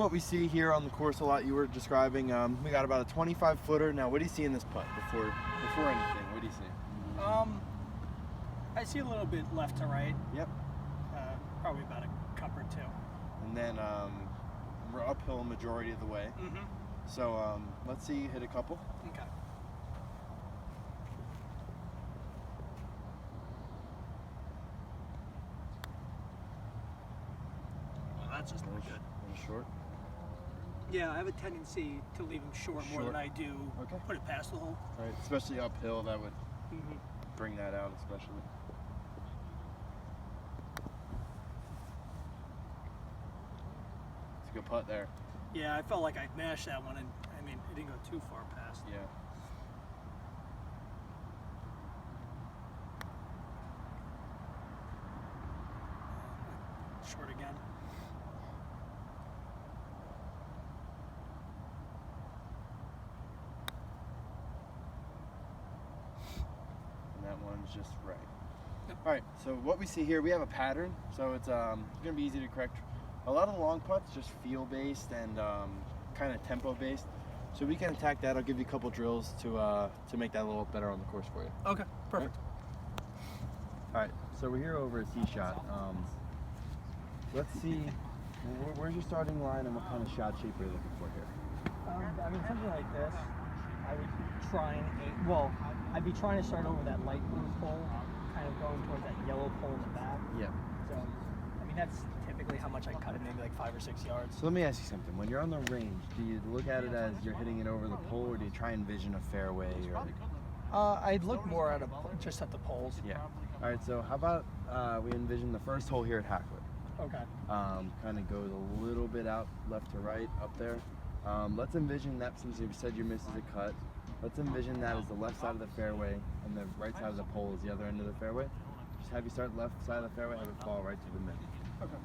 what we see here on the course a lot. You were describing. We got about a 25-footer. Now, what do you see in this putt before anything? What do you see? I see a little bit left to right. Yep. Probably about a cup or two. And then we're uphill majority of the way. Mm-hmm. So let's see you hit a couple. Okay. Well, that's just not good. A little short. Yeah, I have a tendency to leave them short more than I do put it past the hole. Right, especially uphill, that would Mm-hmm. bring that out, especially. It's a good putt there. Yeah, I felt like I mashed that one, and I mean, it didn't go too far past. Yeah. Short again. And that one's just right. Yep. All right, so what we see here, we have a pattern, so it's going to be easy to correct. A lot of the long putts just feel-based and kind of tempo-based. So we can attack that. I'll give you a couple drills to make that a little better on the course for you. Okay, perfect. All right, so we're here over a tee shot. Let's see, where's your starting line and what kind of shot shape are you looking for here? I mean, something like this, I would try and aim, well, I'd be trying to start over that light blue pole, kind of going towards that yellow pole in the back. Yeah. So, I mean, that's typically how much I cut it, maybe like 5 or 6 yards. So let me ask you something. When you're on the range, do you look at it as you're hitting it over the pole, or do you try and envision a fairway? Or I'd look more at just at the poles. Yeah. All right, so how about we envision the first hole here at Hackwood. Okay. Kind of goes a little bit out left to right up there. Let's envision that, since you said your miss is a cut, let's envision that as the left side of the fairway and the right side of the pole is the other end of the fairway. Just have you start left side of the fairway, have it fall right to the middle. Okay.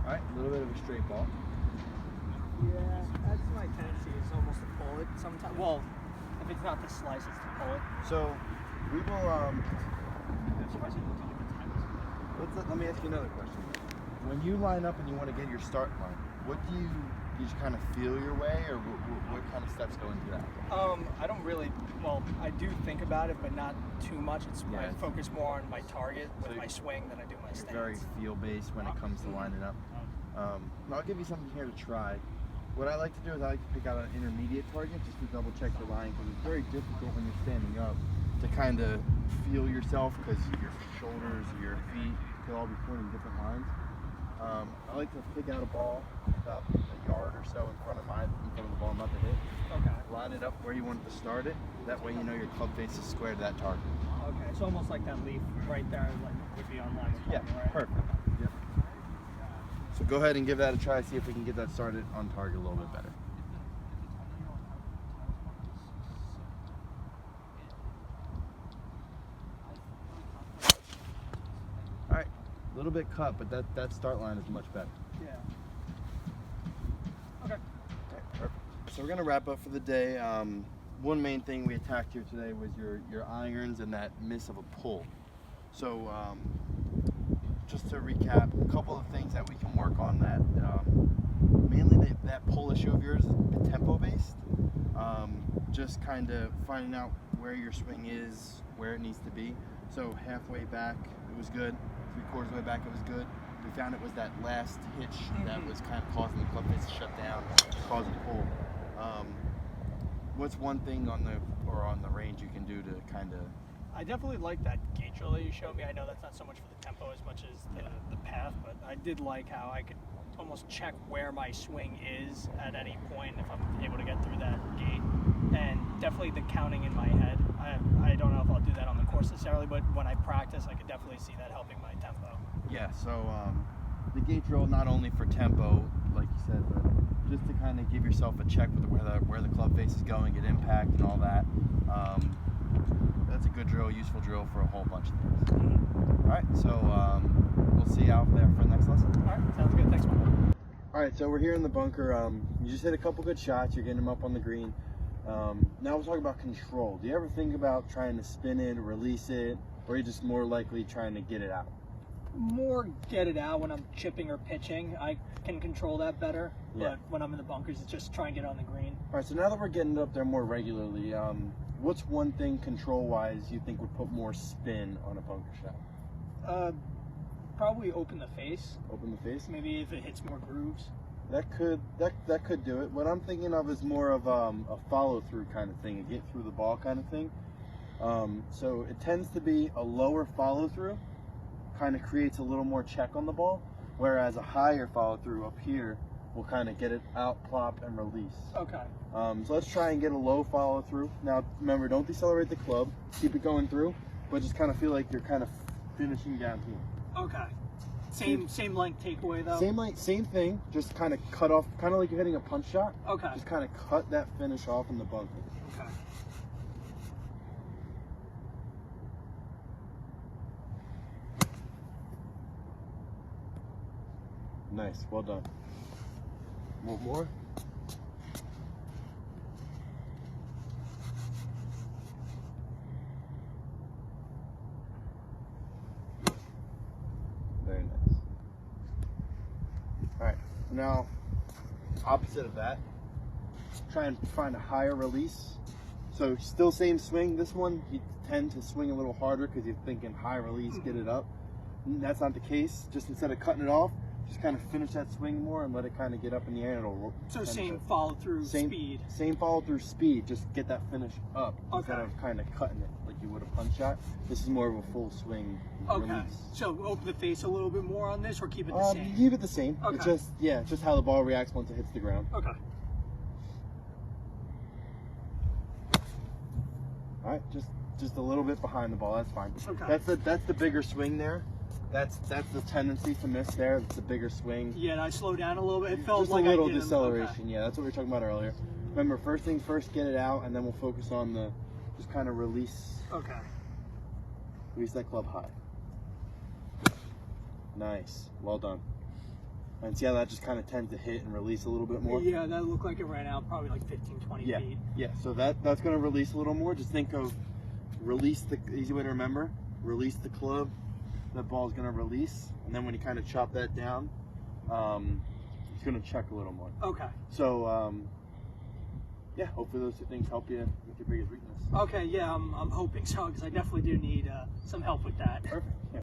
All right, a little bit of a straight ball. Yeah, that's my tendency, is almost to pull it sometimes. Well, if it's not the slice, it's to pull it. So we will. Let me ask you another question. When you line up and you want to get your start line, what do you just kind of feel your way, or what kind of steps go into that? I don't really. Well, I do think about it, but not too much. I focus more on my target with my swing than I do my stance. Very feel-based when it comes to lining up. I'll give you something here to try. What I like to do is I like to pick out an intermediate target just to double check the line, because it's very difficult when you're standing up to kind of feel yourself, because your shoulders, your feet could all be pointing different lines. I like to pick out a ball about a yard or so in front of the ball I'm about to hit. Okay. Line it up where you want to start it. That way you know your club face is square to that target. Okay, so almost like that leaf right there, like would be on line with target, right? Perfect. Yep. So go ahead and give that a try, see if we can get that started on target a little bit better. All right, a little bit cut, but that start line is much better. Yeah. Okay. Okay, perfect. So we're gonna wrap up for the day. One main thing we attacked here today was your irons and that miss of a pull. So just to recap, a couple of things that we can work on that. Mainly that pull issue of yours is tempo-based. Just kind of finding out where your swing is, where it needs to be. So halfway back, it was good. 3/4 of the way back, it was good. We found it was that last hitch that was kind of causing the club face to shut down, causing pull. What's one thing on the range you can do to kind of? I definitely like that gate drill that you showed me. I know that's not so much for the tempo as much as the path, but I did like how I could almost check where my swing is at any point if I'm able to get through that gate. And definitely the counting in my head. I don't know if I'll do that on the course necessarily, but when I practice, I could definitely see that helping my tempo. Yeah, so the gate drill, not only for tempo, like you said, but just to kind of give yourself a check with where the club face is going, get impact and all that. That's a good drill, useful drill for a whole bunch of things. All right, so we'll see you out there for the next lesson. All right, sounds good. Thanks, man. All right, so we're here in the bunker. You just hit a couple good shots. You're getting them up on the green. Now we'll talk about control. Do you ever think about trying to spin it, release it, or are you just more likely trying to get it out? More get it out when I'm chipping or pitching. I can control that better. Yeah. But when I'm in the bunkers, it's just try and get on the green. All right, so now that we're getting it up there more regularly, what's one thing control-wise you think would put more spin on a bunker shot? Probably open the face. Open the face? Maybe if it hits more grooves. That could do it. What I'm thinking of is more of a follow-through kind of thing, a get through the ball kind of thing. So it tends to be a lower follow-through, kind of creates a little more check on the ball, whereas a higher follow-through up here will kind of get it out, plop, and release. Okay. So let's try and get a low follow-through. Now remember, don't decelerate the club, keep it going through, but just kind of feel like you're kind of finishing down here. Okay. Same length takeaway though? Same thing, just kind of cut off, kind of like you're hitting a punch shot. Okay. Just kind of cut that finish off in the bunker. Okay. Nice, well done. Want more? Very nice. All right, so now opposite of that, try and find a higher release. So still same swing. This one you tend to swing a little harder because you're thinking high release, get it up. That's not the case. Just instead of cutting it off, just kind of finish that swing more and let it kind of get up in the air. It'll So same follow through speed. Same follow through speed. Just get that finish up instead Okay. of kind of cutting it like you would a punch shot. This is more of a full swing Okay. release. So open the face a little bit more on this, or keep it the same? Keep it the same. Okay. It's just how the ball reacts once it hits the ground. Okay. All right, just a little bit behind the ball. That's fine. Okay. That's the bigger swing there. That's the tendency to miss there. It's the bigger swing. Yeah, and I slowed down a little bit. It felt Just like a little I did deceleration. Yeah, that's what we were talking about earlier. Remember, first things first, get it out, and then we'll focus on the just kind of release Okay. that club high. Nice, well done. And see how that just kind of tends to hit and release a little bit more? Yeah, that looked like it ran out probably like 15, 20 Yeah, feet. yeah. So that's going to release a little more. Just think of release the easy way to remember. Release the club. That ball's going to release, and then when you kind of chop that down, it's going to check a little more. Okay. So yeah, hopefully those two things help you with your biggest weakness. Okay, yeah, I'm hoping so, because I definitely do need some help with that. Perfect. Yeah.